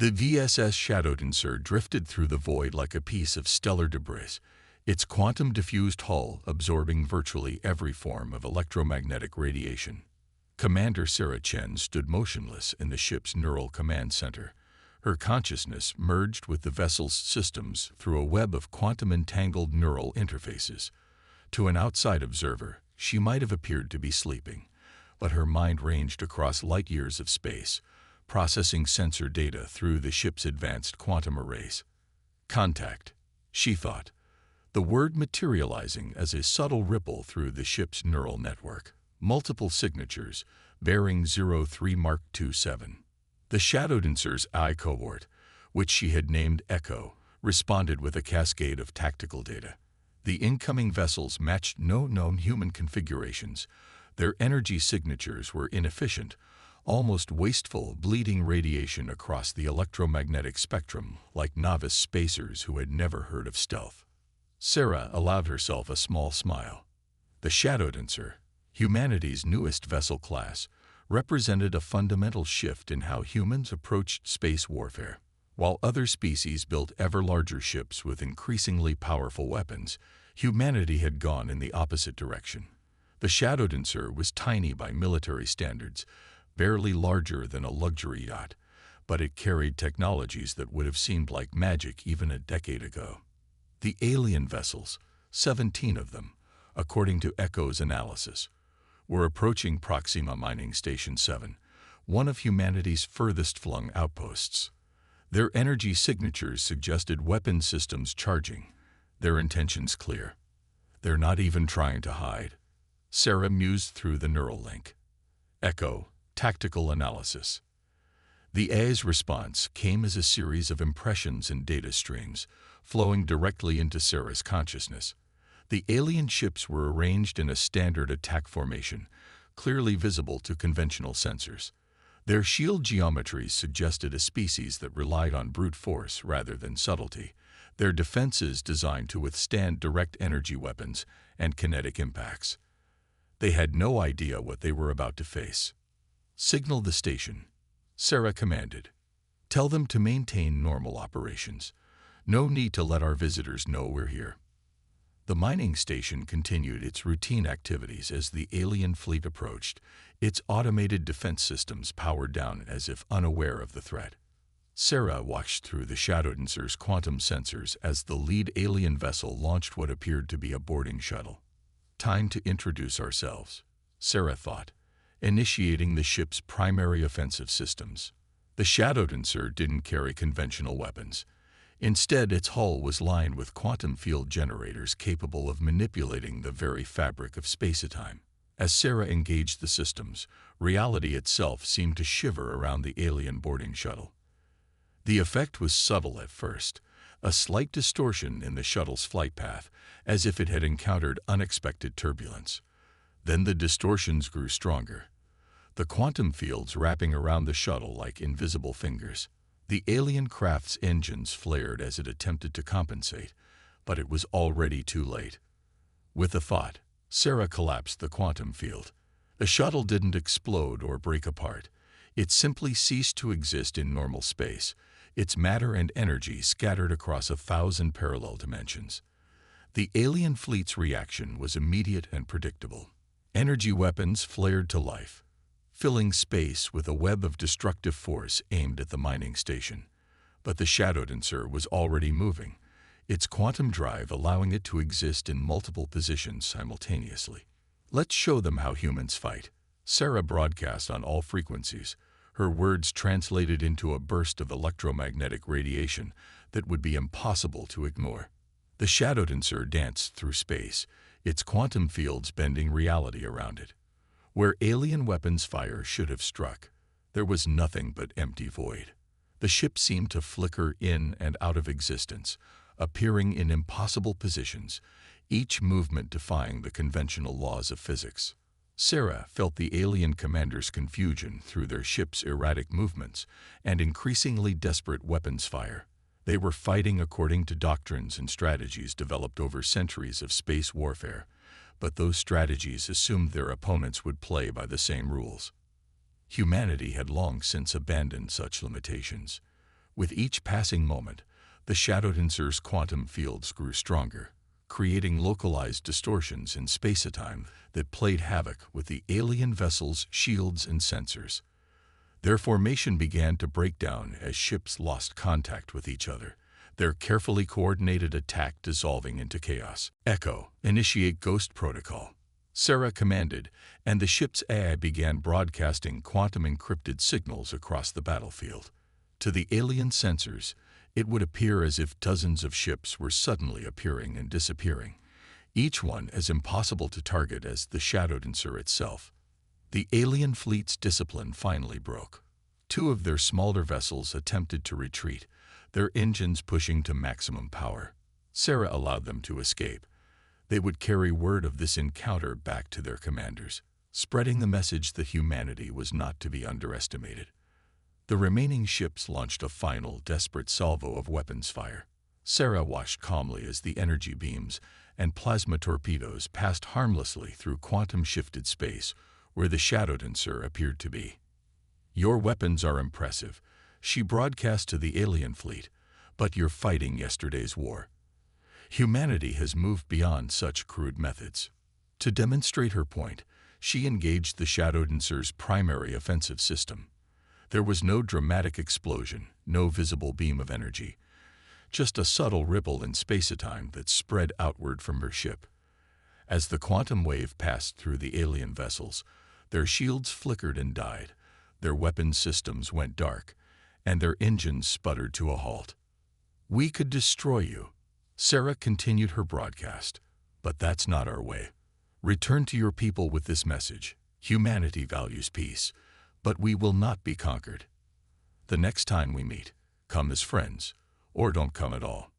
The VSS Shadowdancer drifted through the void like a piece of stellar debris, its quantum-diffused hull absorbing virtually every form of electromagnetic radiation. Commander Sarah Chen stood motionless in the ship's neural command center. Her consciousness merged with the vessel's systems through a web of quantum-entangled neural interfaces. To an outside observer, she might have appeared to be sleeping, but her mind ranged across light years of space, processing sensor data through the ship's advanced quantum arrays. Contact, she thought, the word materializing as a subtle ripple through the ship's neural network. Multiple signatures, bearing 03 Mark 27. The Shadowdancer's I cohort, which she had named Echo, responded with a cascade of tactical data. The incoming vessels matched no known human configurations. Their energy signatures were inefficient, almost wasteful, bleeding radiation across the electromagnetic spectrum like novice spacers who had never heard of stealth. Sarah allowed herself a small smile. The Shadowdancer, humanity's newest vessel class, represented a fundamental shift in how humans approached space warfare. While other species built ever larger ships with increasingly powerful weapons, humanity had gone in the opposite direction. The Shadowdancer was tiny by military standards, barely larger than a luxury yacht, but it carried technologies that would have seemed like magic even a decade ago. The alien vessels, 17 of them, according to Echo's analysis, were approaching Proxima Mining Station 7, one of humanity's furthest-flung outposts. Their energy signatures suggested weapon systems charging, their intentions clear. They're not even trying to hide. Sarah mused through the neural link. Echo, tactical analysis. The AI's response came as a series of impressions and data streams, flowing directly into Sarah's consciousness. The alien ships were arranged in a standard attack formation, clearly visible to conventional sensors. Their shield geometries suggested a species that relied on brute force rather than subtlety, their defenses designed to withstand direct energy weapons and kinetic impacts. They had no idea what they were about to face. "Signal the station," Sarah commanded. "Tell them to maintain normal operations. No need to let our visitors know we're here." The mining station continued its routine activities as the alien fleet approached, its automated defense systems powered down as if unaware of the threat. Sarah watched through the Shadowdancer's quantum sensors as the lead alien vessel launched what appeared to be a boarding shuttle. "Time to introduce ourselves," Sarah thought, initiating the ship's primary offensive systems. The Shadowdancer didn't carry conventional weapons. Instead, its hull was lined with quantum field generators capable of manipulating the very fabric of space-time. As Sarah engaged the systems, reality itself seemed to shiver around the alien boarding shuttle. The effect was subtle at first, a slight distortion in the shuttle's flight path, as if it had encountered unexpected turbulence. Then the distortions grew stronger, the quantum fields wrapping around the shuttle like invisible fingers. The alien craft's engines flared as it attempted to compensate, but it was already too late. With a thought, Sarah collapsed the quantum field. The shuttle didn't explode or break apart. It simply ceased to exist in normal space, its matter and energy scattered across 1,000 parallel dimensions. The alien fleet's reaction was immediate and predictable. Energy weapons flared to life, filling space with a web of destructive force aimed at the mining station. But the Shadowdancer was already moving, its quantum drive allowing it to exist in multiple positions simultaneously. "Let's show them how humans fight," Sarah broadcast on all frequencies, her words translated into a burst of electromagnetic radiation that would be impossible to ignore. The Shadowdancer danced through space, its quantum fields bending reality around it. Where alien weapons fire should have struck, there was nothing but empty void. The ship seemed to flicker in and out of existence, appearing in impossible positions, each movement defying the conventional laws of physics. Sarah felt the alien commander's confusion through their ship's erratic movements and increasingly desperate weapons fire. They were fighting according to doctrines and strategies developed over centuries of space warfare, but those strategies assumed their opponents would play by the same rules. Humanity had long since abandoned such limitations. With each passing moment, the Shadow Dancer's quantum fields grew stronger, creating localized distortions in space-time that played havoc with the alien vessel's shields and sensors. Their formation began to break down as ships lost contact with each other, their carefully coordinated attack dissolving into chaos. Echo, initiate Ghost Protocol. Sarah commanded, and the ship's AI began broadcasting quantum-encrypted signals across the battlefield. To the alien sensors, it would appear as if dozens of ships were suddenly appearing and disappearing, each one as impossible to target as the Shadow Dancer itself. The alien fleet's discipline finally broke. Two of their smaller vessels attempted to retreat, their engines pushing to maximum power. Sarah allowed them to escape. They would carry word of this encounter back to their commanders, spreading the message that humanity was not to be underestimated. The remaining ships launched a final, desperate salvo of weapons fire. Sarah watched calmly as the energy beams and plasma torpedoes passed harmlessly through quantum-shifted space where the Shadow Dancer appeared to be. "Your weapons are impressive," she broadcast to the alien fleet, "but you're fighting yesterday's war. Humanity has moved beyond such crude methods." To demonstrate her point, she engaged the Shadow Dancer's primary offensive system. There was no dramatic explosion, no visible beam of energy, just a subtle ripple in space-time that spread outward from her ship. As the quantum wave passed through the alien vessels, their shields flickered and died, their weapons systems went dark, and their engines sputtered to a halt. "We could destroy you," Sarah continued her broadcast, "but that's not our way. Return to your people with this message. Humanity values peace, but we will not be conquered. The next time we meet, come as friends, or don't come at all."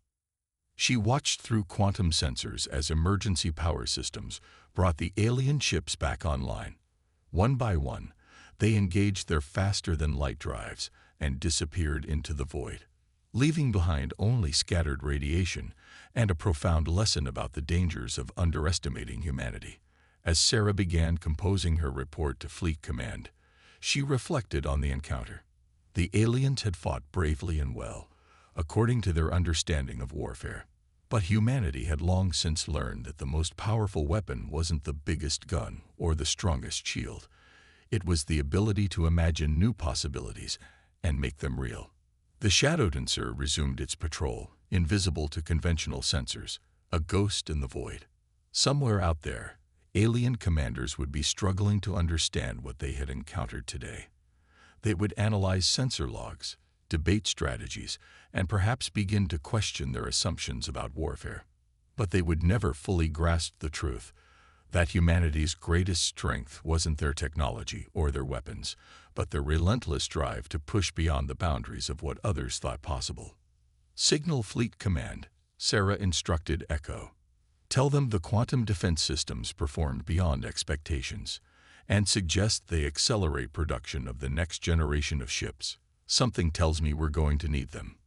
She watched through quantum sensors as emergency power systems brought the alien ships back online. One by one, they engaged their faster-than-light drives and disappeared into the void, leaving behind only scattered radiation and a profound lesson about the dangers of underestimating humanity. As Sarah began composing her report to Fleet Command, she reflected on the encounter. The aliens had fought bravely and well, according to their understanding of warfare. But humanity had long since learned that the most powerful weapon wasn't the biggest gun or the strongest shield. It was the ability to imagine new possibilities and make them real. The Shadow Dancer resumed its patrol, invisible to conventional sensors, a ghost in the void. Somewhere out there, alien commanders would be struggling to understand what they had encountered today. They would analyze sensor logs, debate strategies, and perhaps begin to question their assumptions about warfare. But they would never fully grasp the truth that humanity's greatest strength wasn't their technology or their weapons, but their relentless drive to push beyond the boundaries of what others thought possible. "Signal Fleet Command," Sarah instructed Echo. "Tell them the quantum defense systems performed beyond expectations, and suggest they accelerate production of the next generation of ships. Something tells me we're going to need them."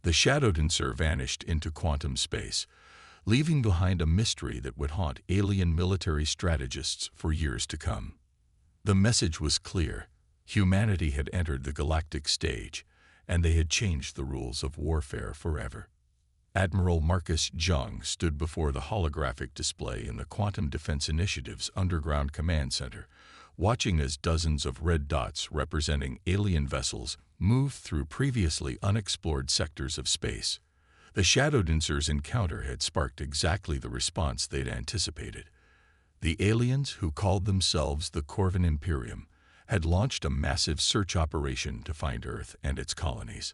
The Shadow Dancer vanished into quantum space, leaving behind a mystery that would haunt alien military strategists for years to come. The message was clear. Humanity had entered the galactic stage, and they had changed the rules of warfare forever. Admiral Marcus Jung stood before the holographic display in the Quantum Defense Initiative's underground command center, watching as dozens of red dots representing alien vessels moved through previously unexplored sectors of space. The Shadow Dancer's encounter had sparked exactly the response they'd anticipated. The aliens, who called themselves the Corvin Imperium, had launched a massive search operation to find Earth and its colonies.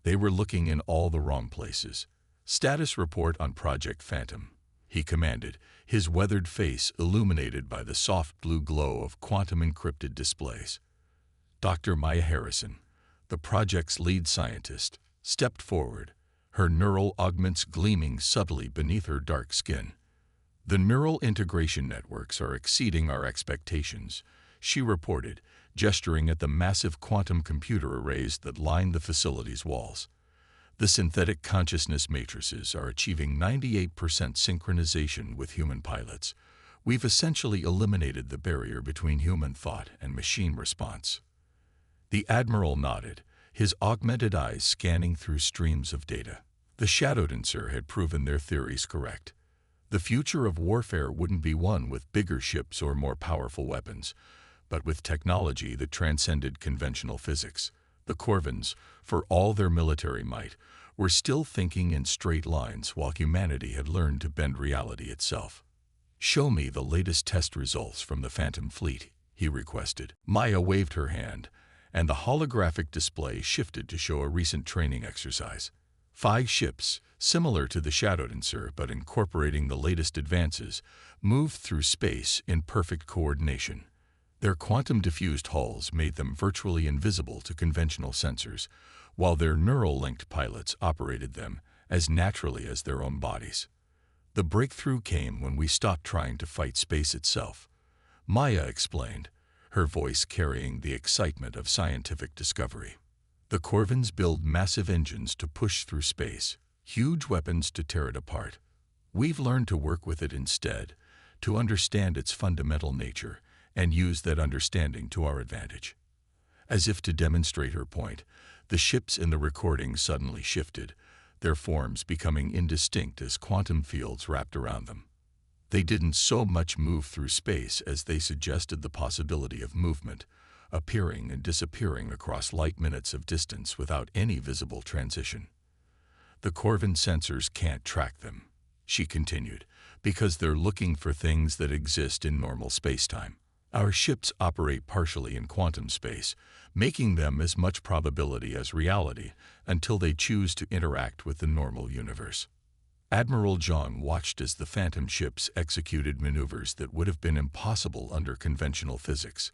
They were looking in all the wrong places. "Status report on Project Phantom," he commanded, his weathered face illuminated by the soft blue glow of quantum-encrypted displays. Dr. Maya Harrison, the project's lead scientist, stepped forward, her neural augments gleaming subtly beneath her dark skin. "The neural integration networks are exceeding our expectations," she reported, gesturing at the massive quantum computer arrays that lined the facility's walls. "The synthetic consciousness matrices are achieving 98% synchronization with human pilots. We've essentially eliminated the barrier between human thought and machine response." The Admiral nodded, his augmented eyes scanning through streams of data. The Shadowdancer had proven their theories correct. The future of warfare wouldn't be won with bigger ships or more powerful weapons, but with technology that transcended conventional physics. The Corvins, for all their military might, were still thinking in straight lines while humanity had learned to bend reality itself. "Show me the latest test results from the Phantom Fleet," he requested. Maya waved her hand, and the holographic display shifted to show a recent training exercise. 5 ships, similar to the Shadowdancer but incorporating the latest advances, moved through space in perfect coordination. Their quantum-diffused hulls made them virtually invisible to conventional sensors, while their neural-linked pilots operated them as naturally as their own bodies. The breakthrough came when we stopped trying to fight space itself, Maya explained, her voice carrying the excitement of scientific discovery. The Corvins build massive engines to push through space, huge weapons to tear it apart. We've learned to work with it instead, to understand its fundamental nature and use that understanding to our advantage. As if to demonstrate her point, the ships in the recording suddenly shifted, their forms becoming indistinct as quantum fields wrapped around them. They didn't so much move through space as they suggested the possibility of movement, appearing and disappearing across light minutes of distance without any visible transition. "The Corvin sensors can't track them," she continued, "because they're looking for things that exist in normal spacetime. Our ships operate partially in quantum space, making them as much probability as reality until they choose to interact with the normal universe." Admiral John watched as the Phantom ships executed maneuvers that would have been impossible under conventional physics.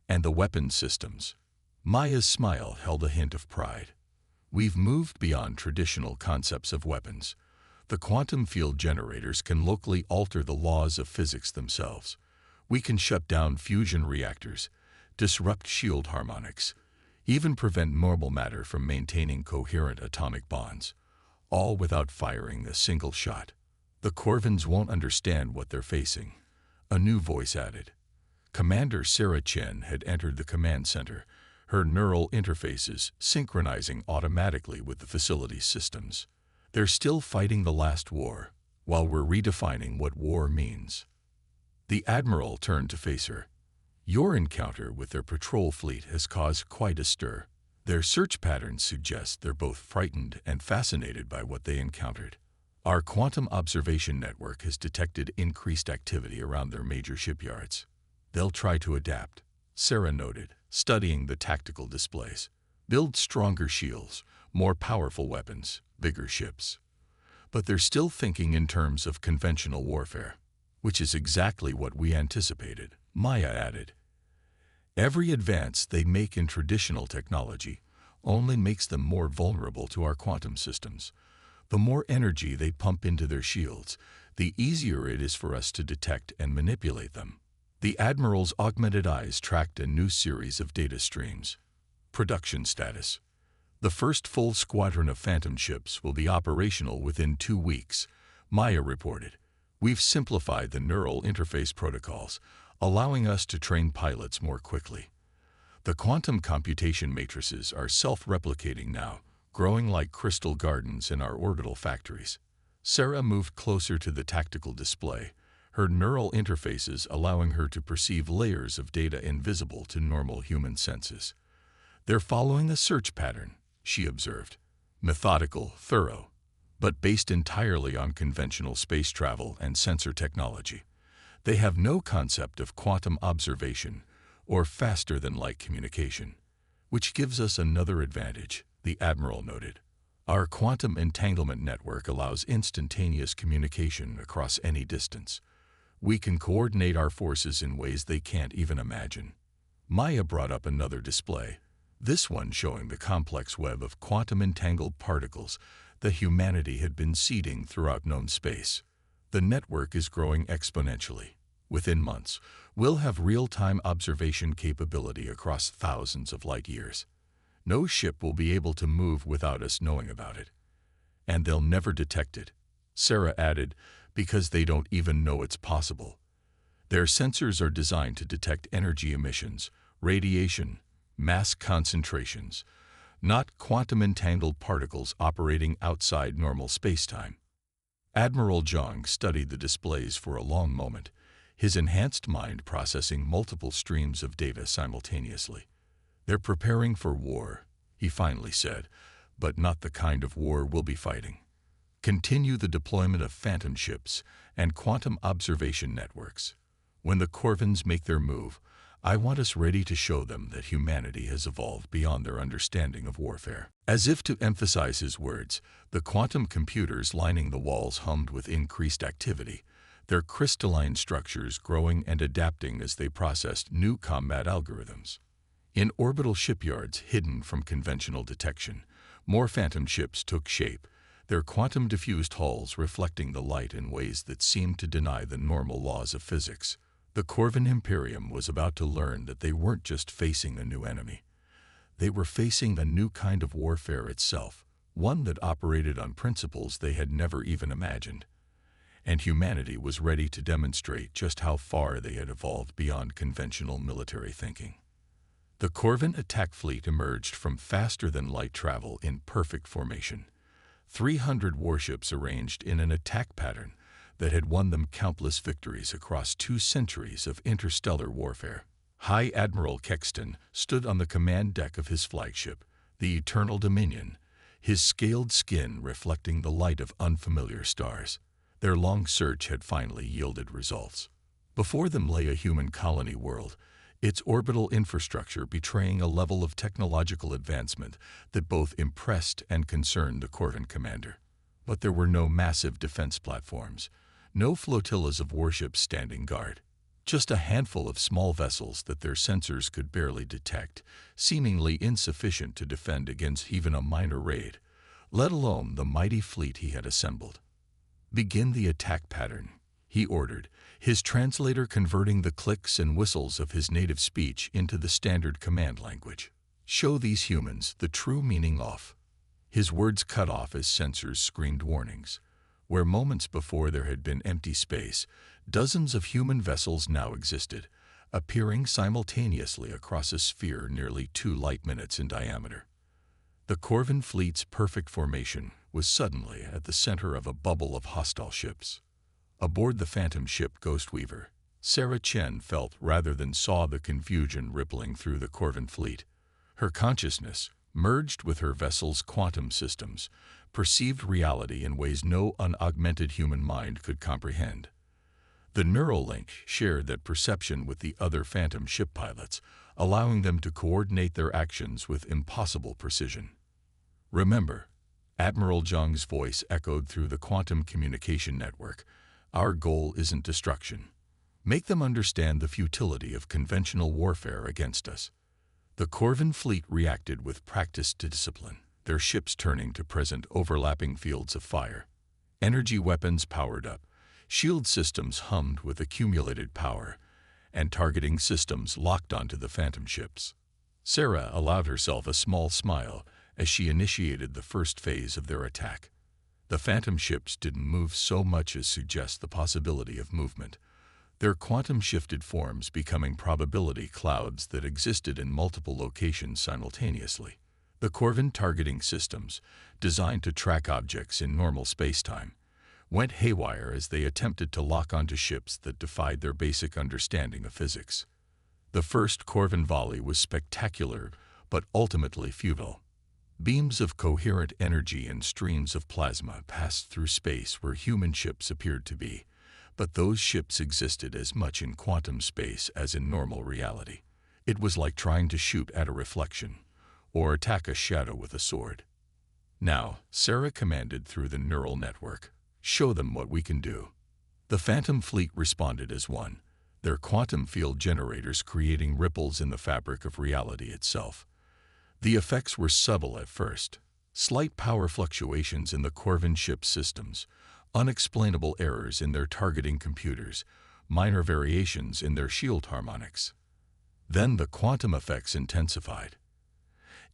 "And the weapons systems." Maya's smile held a hint of pride. "We've moved beyond traditional concepts of weapons. The quantum field generators can locally alter the laws of physics themselves. We can shut down fusion reactors, disrupt shield harmonics, even prevent normal matter from maintaining coherent atomic bonds, all without firing a single shot." "The Corvins won't understand what they're facing," a new voice added. Commander Sarah Chen had entered the command center, her neural interfaces synchronizing automatically with the facility's systems. "They're still fighting the last war, while we're redefining what war means." The Admiral turned to face her. "Your encounter with their patrol fleet has caused quite a stir. Their search patterns suggest they're both frightened and fascinated by what they encountered. Our quantum observation network has detected increased activity around their major shipyards. They'll try to adapt," Sarah noted, studying the tactical displays. "Build stronger shields, more powerful weapons, bigger ships. But they're still thinking in terms of conventional warfare, which is exactly what we anticipated," Maya added. "Every advance they make in traditional technology only makes them more vulnerable to our quantum systems. The more energy they pump into their shields, the easier it is for us to detect and manipulate them." The Admiral's augmented eyes tracked a new series of data streams. Production status. "The first full squadron of Phantom ships will be operational within 2 weeks, Maya reported. "We've simplified the neural interface protocols, allowing us to train pilots more quickly. The quantum computation matrices are self-replicating now, growing like crystal gardens in our orbital factories." Sarah moved closer to the tactical display, her neural interfaces allowing her to perceive layers of data invisible to normal human senses. "They're following a search pattern," she observed. "Methodical, thorough, but based entirely on conventional space travel and sensor technology. They have no concept of quantum observation or faster-than-light communication, which gives us another advantage," the Admiral noted. "Our quantum entanglement network allows instantaneous communication across any distance. We can coordinate our forces in ways they can't even imagine." Maya brought up another display, this one showing the complex web of quantum-entangled particles that humanity had been seeding throughout known space. "The network is growing exponentially. Within months, we'll have real-time observation capability across thousands of light years. No ship will be able to move without us knowing about it. And they'll never detect it," Sarah added, "because they don't even know it's possible. Their sensors are designed to detect energy emissions, radiation, mass concentrations, not quantum-entangled particles operating outside normal spacetime. Admiral Zhang studied the displays for a long moment, his enhanced mind processing multiple streams of data simultaneously. "They're preparing for war," he finally said, "but not the kind of war we'll be fighting. Continue the deployment of phantom ships and quantum observation networks. When the Corvins make their move, I want us ready to show them that humanity has evolved beyond their understanding of warfare." As if to emphasize his words, the quantum computers lining the walls hummed with increased activity, their crystalline structures growing and adapting as they processed new combat algorithms. In orbital shipyards hidden from conventional detection, more phantom ships took shape, their quantum-diffused hulls reflecting the light in ways that seemed to deny the normal laws of physics. The Corvin Imperium was about to learn that they weren't just facing a new enemy. They were facing a new kind of warfare itself, one that operated on principles they had never even imagined. And humanity was ready to demonstrate just how far they had evolved beyond conventional military thinking. The Corvin attack fleet emerged from faster-than-light travel in perfect formation. 300 warships arranged in an attack pattern that had won them countless victories across 2 centuries of interstellar warfare. High Admiral Kexton stood on the command deck of his flagship, the Eternal Dominion, his scaled skin reflecting the light of unfamiliar stars. Their long search had finally yielded results. Before them lay a human colony world, its orbital infrastructure betraying a level of technological advancement that both impressed and concerned the Corvin commander. But there were no massive defense platforms, no flotillas of warships standing guard. Just a handful of small vessels that their sensors could barely detect, seemingly insufficient to defend against even a minor raid, let alone the mighty fleet he had assembled. "Begin the attack pattern," he ordered, his translator converting the clicks and whistles of his native speech into the standard command language. "Show these humans the true meaning of." His words cut off as sensors screamed warnings. Where moments before there had been empty space, dozens of human vessels now existed, appearing simultaneously across a sphere nearly 2 light minutes in diameter. The Corvin fleet's perfect formation was suddenly at the center of a bubble of hostile ships. Aboard the phantom ship Ghostweaver, Sarah Chen felt rather than saw the confusion rippling through the Corvin fleet. Her consciousness, merged with her vessel's quantum systems, perceived reality in ways no unaugmented human mind could comprehend. The neural link shared that perception with the other phantom ship pilots, allowing them to coordinate their actions with impossible precision. "Remember," Admiral Zhang's voice echoed through the quantum communication network, "our goal isn't destruction. Make them understand the futility of conventional warfare against us." The Corvin fleet reacted with practiced discipline, their ships turning to present overlapping fields of fire. Energy weapons powered up, shield systems hummed with accumulated power, and targeting systems locked onto the phantom ships. Sarah allowed herself a small smile as she initiated the first phase of their attack. The phantom ships didn't move so much as suggest the possibility of movement, their quantum-shifted forms becoming probability clouds that existed in multiple locations simultaneously. The Corvin targeting systems, designed to track objects in normal spacetime, went haywire as they attempted to lock onto ships that defied their basic understanding of physics. The first Corvin volley was spectacular, but ultimately futile. Beams of coherent energy and streams of plasma passed through space where human ships appeared to be, but those ships existed as much in quantum space as in normal reality. It was like trying to shoot at a reflection, or attack a shadow with a sword. "Now," Sarah commanded through the neural network, "show them what we can do." The Phantom Fleet responded as one, their quantum field generators creating ripples in the fabric of reality itself. The effects were subtle at first. Slight power fluctuations in the Corvin ship systems, unexplainable errors in their targeting computers, minor variations in their shield harmonics. Then the quantum effects intensified.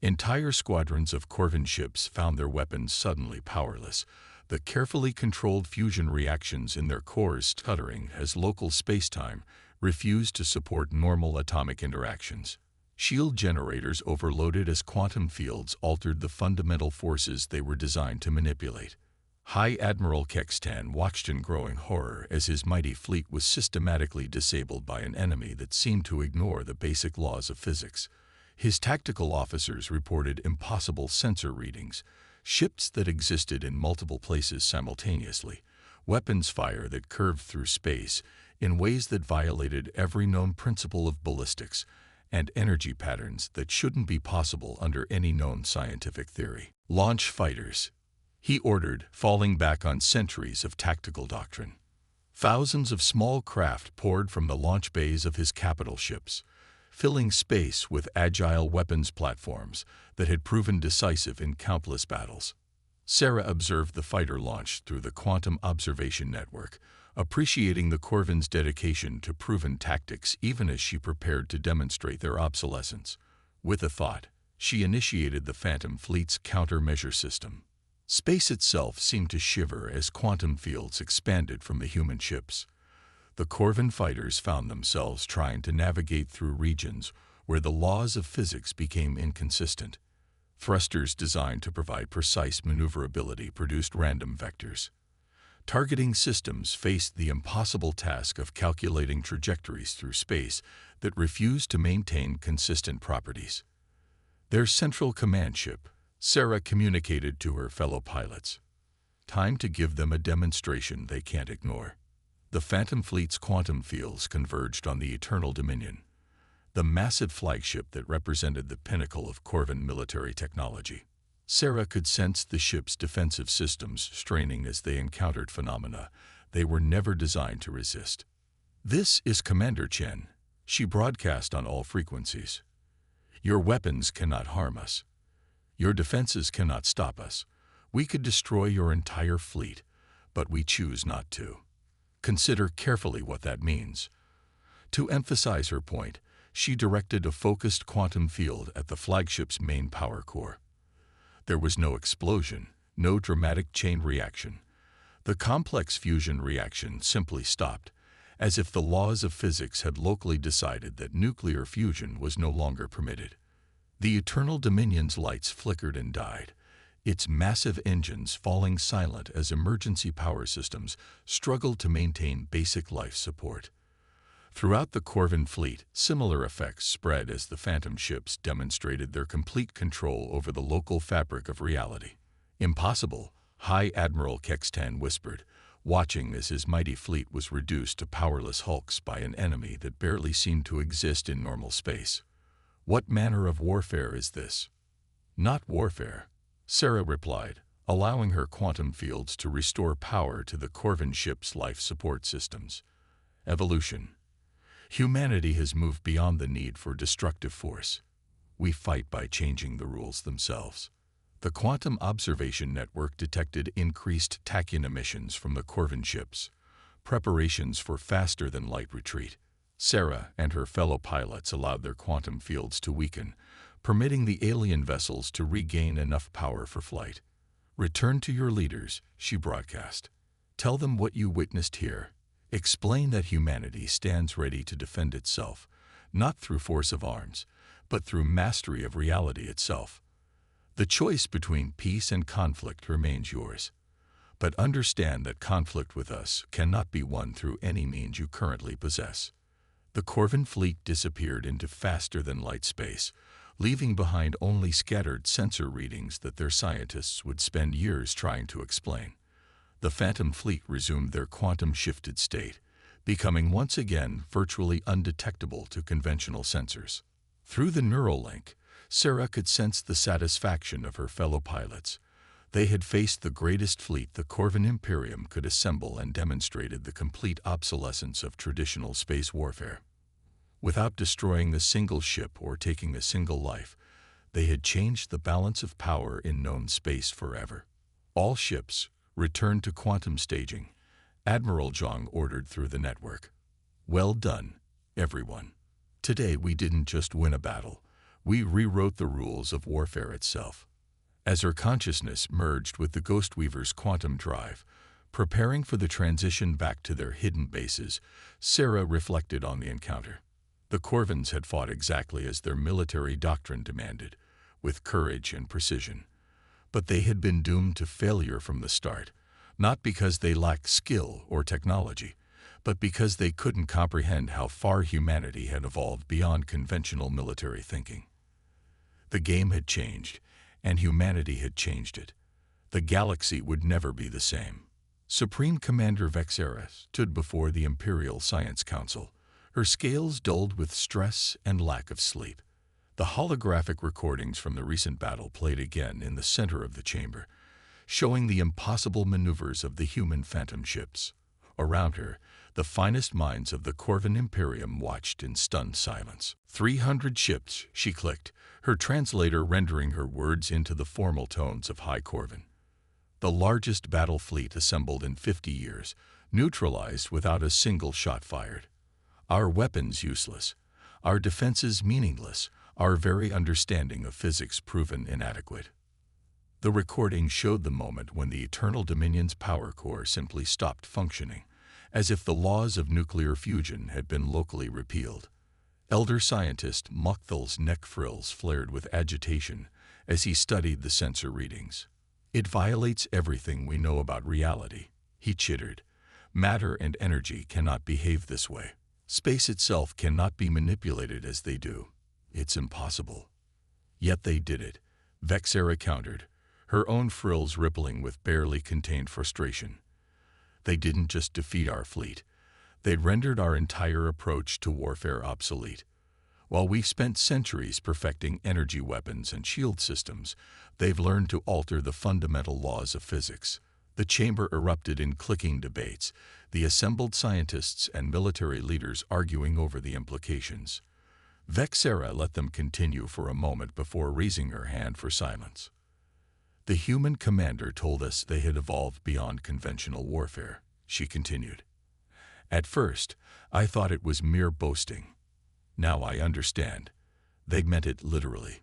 Entire squadrons of Corvin ships found their weapons suddenly powerless, the carefully controlled fusion reactions in their cores stuttering as local spacetime refused to support normal atomic interactions. Shield generators overloaded as quantum fields altered the fundamental forces they were designed to manipulate. High Admiral Kextan watched in growing horror as his mighty fleet was systematically disabled by an enemy that seemed to ignore the basic laws of physics. His tactical officers reported impossible sensor readings, ships that existed in multiple places simultaneously, weapons fire that curved through space in ways that violated every known principle of ballistics, and energy patterns that shouldn't be possible under any known scientific theory. Launch fighters, he ordered, falling back on centuries of tactical doctrine. Thousands of small craft poured from the launch bays of his capital ships, filling space with agile weapons platforms that had proven decisive in countless battles. Sarah observed the fighter launch through the quantum observation network, appreciating the Corvin's dedication to proven tactics even as she prepared to demonstrate their obsolescence. With a thought, she initiated the Phantom Fleet's countermeasure system. Space itself seemed to shiver as quantum fields expanded from the human ships. The Corvin fighters found themselves trying to navigate through regions where the laws of physics became inconsistent. Thrusters designed to provide precise maneuverability produced random vectors. Targeting systems faced the impossible task of calculating trajectories through space that refused to maintain consistent properties. Their central command ship, Sarah communicated to her fellow pilots. Time to give them a demonstration they can't ignore. The Phantom Fleet's quantum fields converged on the Eternal Dominion, the massive flagship that represented the pinnacle of Corvin military technology. Sarah could sense the ship's defensive systems straining as they encountered phenomena they were never designed to resist. "This is Commander Chen," she broadcast on all frequencies. "Your weapons cannot harm us. Your defenses cannot stop us. We could destroy your entire fleet, but we choose not to. Consider carefully what that means." To emphasize her point, she directed a focused quantum field at the flagship's main power core. There was no explosion, no dramatic chain reaction. The complex fusion reaction simply stopped, as if the laws of physics had locally decided that nuclear fusion was no longer permitted. The Eternal Dominion's lights flickered and died, its massive engines falling silent as emergency power systems struggled to maintain basic life support. Throughout the Corvin fleet, similar effects spread as the Phantom ships demonstrated their complete control over the local fabric of reality. "Impossible," High Admiral Kextan whispered, watching as his mighty fleet was reduced to powerless hulks by an enemy that barely seemed to exist in normal space. "What manner of warfare is this?" "Not warfare," Sarah replied, allowing her quantum fields to restore power to the Corvin ship's life support systems. "Evolution. Humanity has moved beyond the need for destructive force. We fight by changing the rules themselves." The quantum observation network detected increased tachyon emissions from the Corvin ships, preparations for faster-than-light retreat. Sarah and her fellow pilots allowed their quantum fields to weaken, permitting the alien vessels to regain enough power for flight. "Return to your leaders," she broadcast. "Tell them what you witnessed here. Explain that humanity stands ready to defend itself, not through force of arms, but through mastery of reality itself. The choice between peace and conflict remains yours. But understand that conflict with us cannot be won through any means you currently possess." The Corvin fleet disappeared into faster-than-light space, leaving behind only scattered sensor readings that their scientists would spend years trying to explain. The Phantom fleet resumed their quantum-shifted state, becoming once again virtually undetectable to conventional sensors. Through the neural link, Sarah could sense the satisfaction of her fellow pilots. They had faced the greatest fleet the Corvin Imperium could assemble and demonstrated the complete obsolescence of traditional space warfare. Without destroying a single ship or taking a single life, they had changed the balance of power in known space forever. "All ships, return to quantum staging," Admiral Zhang ordered through the network. "Well done, everyone. Today we didn't just win a battle, we rewrote the rules of warfare itself." As her consciousness merged with the Ghostweaver's quantum drive, preparing for the transition back to their hidden bases, Sarah reflected on the encounter. The Corvins had fought exactly as their military doctrine demanded, with courage and precision. But they had been doomed to failure from the start, not because they lacked skill or technology, but because they couldn't comprehend how far humanity had evolved beyond conventional military thinking. The game had changed, and humanity had changed it. The galaxy would never be the same. Supreme Commander Vexera stood before the Imperial Science Council, her scales dulled with stress and lack of sleep. The holographic recordings from the recent battle played again in the center of the chamber, showing the impossible maneuvers of the human phantom ships. Around her, the finest minds of the Corvin Imperium watched in stunned silence. 300 ships, she clicked, her translator rendering her words into the formal tones of High Corvin. The largest battle fleet assembled in 50 years, neutralized without a single shot fired. Our weapons useless, our defenses meaningless, our very understanding of physics proven inadequate. The recording showed the moment when the Eternal Dominion's power core simply stopped functioning, as if the laws of nuclear fusion had been locally repealed. Elder scientist Mukthal's neck frills flared with agitation as he studied the sensor readings. "It violates everything we know about reality," he chittered. "Matter and energy cannot behave this way. Space itself cannot be manipulated as they do. It's impossible." "Yet they did it," Vexera countered, her own frills rippling with barely contained frustration. "They didn't just defeat our fleet. They rendered our entire approach to warfare obsolete. While we've spent centuries perfecting energy weapons and shield systems, they've learned to alter the fundamental laws of physics." The chamber erupted in clicking debates, the assembled scientists and military leaders arguing over the implications. Vexera let them continue for a moment before raising her hand for silence. "The human commander told us they had evolved beyond conventional warfare," she continued. "At first, I thought it was mere boasting. Now I understand. They meant it literally.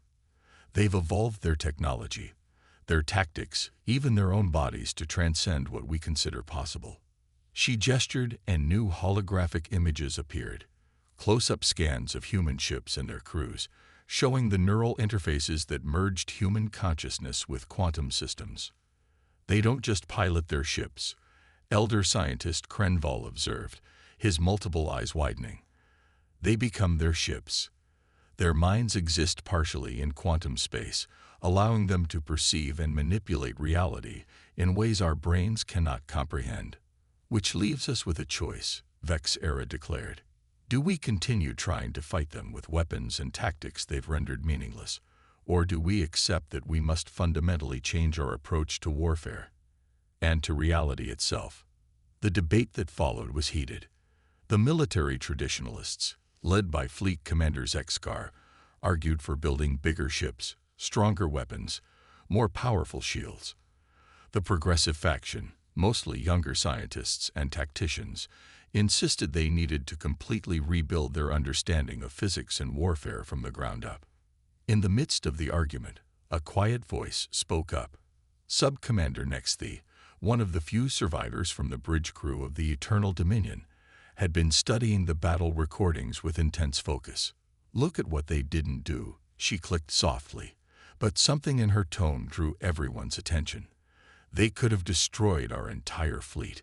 They've evolved their technology, their tactics, even their own bodies to transcend what we consider possible." She gestured, and new holographic images appeared, close-up scans of human ships and their crews, showing the neural interfaces that merged human consciousness with quantum systems. "They don't just pilot their ships," elder scientist Krenval observed, his multiple eyes widening. "They become their ships. Their minds exist partially in quantum space, allowing them to perceive and manipulate reality in ways our brains cannot comprehend." "Which leaves us with a choice," Vexera declared. "Do we continue trying to fight them with weapons and tactics they've rendered meaningless, or do we accept that we must fundamentally change our approach to warfare and to reality itself?" The debate that followed was heated. The military traditionalists, led by Fleet Commander Zexkar, argued for building bigger ships, stronger weapons, more powerful shields. The progressive faction, mostly younger scientists and tacticians, insisted they needed to completely rebuild their understanding of physics and warfare from the ground up. In the midst of the argument, a quiet voice spoke up. Sub-Commander Nexthi, one of the few survivors from the bridge crew of the Eternal Dominion, had been studying the battle recordings with intense focus. "Look at what they didn't do," she clicked softly, but something in her tone drew everyone's attention. "They could have destroyed our entire fleet.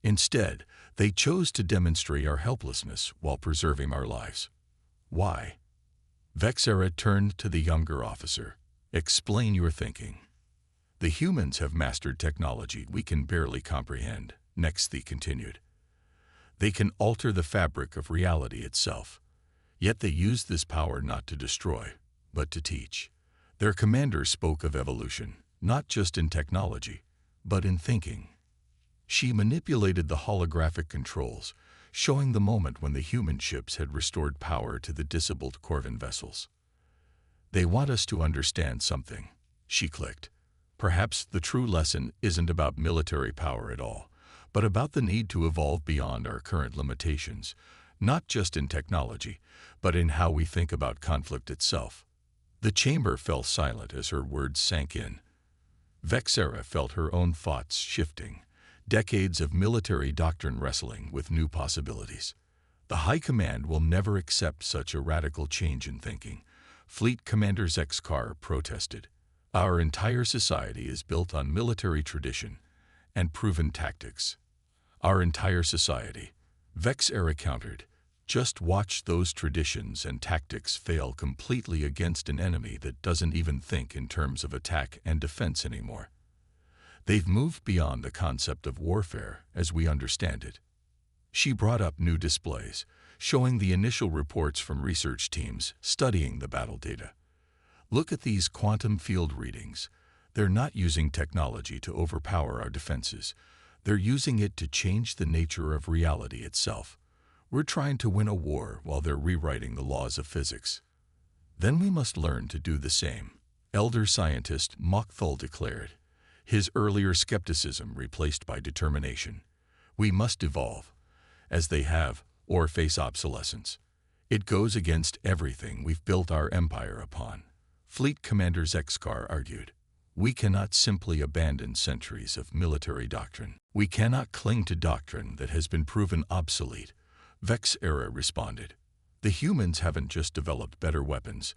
Instead, they chose to demonstrate our helplessness while preserving our lives. Why?" Vexera turned to the younger officer. "Explain your thinking." "The humans have mastered technology we can barely comprehend," Nexthi continued. "They can alter the fabric of reality itself. Yet they use this power not to destroy, but to teach." Their commander spoke of evolution, not just in technology, but in thinking. She manipulated the holographic controls, showing the moment when the human ships had restored power to the disabled Corvin vessels. "They want us to understand something," she clicked. "Perhaps the true lesson isn't about military power at all, but about the need to evolve beyond our current limitations, not just in technology, but in how we think about conflict itself." The chamber fell silent as her words sank in. Vexera felt her own thoughts shifting, decades of military doctrine wrestling with new possibilities. The High Command will never accept such a radical change in thinking. Fleet Commander Zexkar protested. Our entire society is built on military tradition and proven tactics. Our entire society. Vex-Era countered. Just watch those traditions and tactics fail completely against an enemy that doesn't even think in terms of attack and defense anymore. They've moved beyond the concept of warfare as we understand it. She brought up new displays, showing the initial reports from research teams studying the battle data. Look at these quantum field readings. They're not using technology to overpower our defenses. They're using it to change the nature of reality itself. We're trying to win a war while they're rewriting the laws of physics. Then we must learn to do the same, elder scientist Mockthul declared, his earlier skepticism replaced by determination. We must evolve, as they have, or face obsolescence. It goes against everything we've built our empire upon. Fleet Commander Zexkar argued. We cannot simply abandon centuries of military doctrine. We cannot cling to doctrine that has been proven obsolete. Vex-Era responded. The humans haven't just developed better weapons.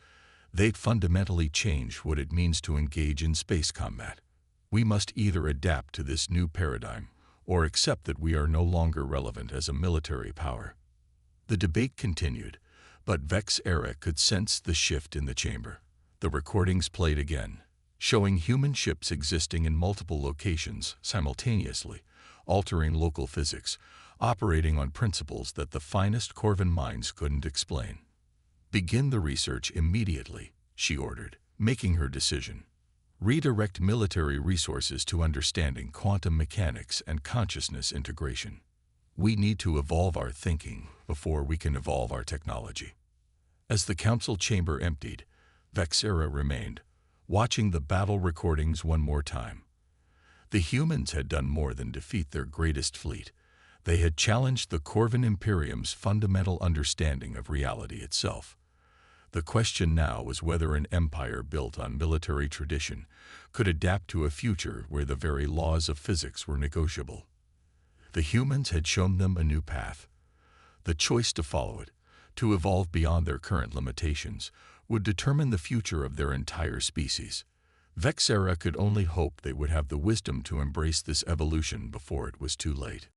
They've fundamentally changed what it means to engage in space combat. We must either adapt to this new paradigm or accept that we are no longer relevant as a military power. The debate continued, but Vex-Era could sense the shift in the chamber. The recordings played again, showing human ships existing in multiple locations simultaneously, altering local physics, operating on principles that the finest Corvan minds couldn't explain. Begin the research immediately, she ordered, making her decision. Redirect military resources to understanding quantum mechanics and consciousness integration. We need to evolve our thinking before we can evolve our technology. As the council chamber emptied, Vex-Era remained, watching the battle recordings one more time. The humans had done more than defeat their greatest fleet. They had challenged the Corvan Imperium's fundamental understanding of reality itself. The question now was whether an empire built on military tradition could adapt to a future where the very laws of physics were negotiable. The humans had shown them a new path. The choice to follow it, to evolve beyond their current limitations, would determine the future of their entire species. Vex-Era could only hope they would have the wisdom to embrace this evolution before it was too late.